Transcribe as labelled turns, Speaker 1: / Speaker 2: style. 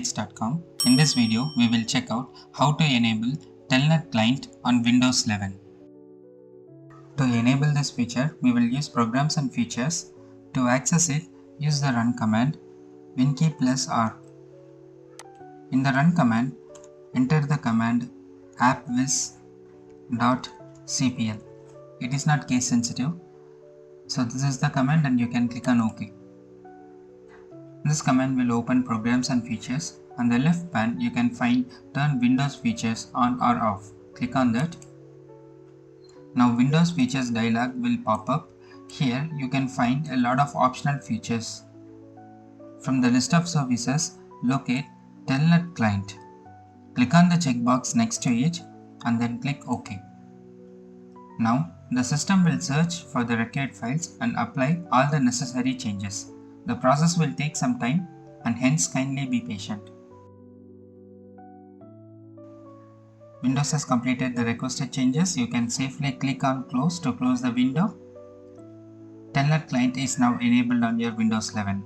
Speaker 1: techniques.com. In this video, we will check out how to enable Telnet Client on Windows 11. To enable this feature, we will use Programs and Features. To access it, use the run command WinKey plus R. In the run command, enter the command appwiz.cpl. It is not case sensitive, so this is the command and you can click on OK. This command will open Programs and Features. On the left pane, you can find Turn Windows Features on or off. Click on that. Now Windows Features dialog will pop up. Here you can find a lot of optional features. From the list of services, locate Telnet Client. Click on the checkbox next to it and then click OK. Now the system will search for the required files and apply all the necessary changes. The process will take some time and hence kindly be patient. Windows has completed the requested changes. You can safely click on Close to close the window. Telnet Client is now enabled on your Windows 11.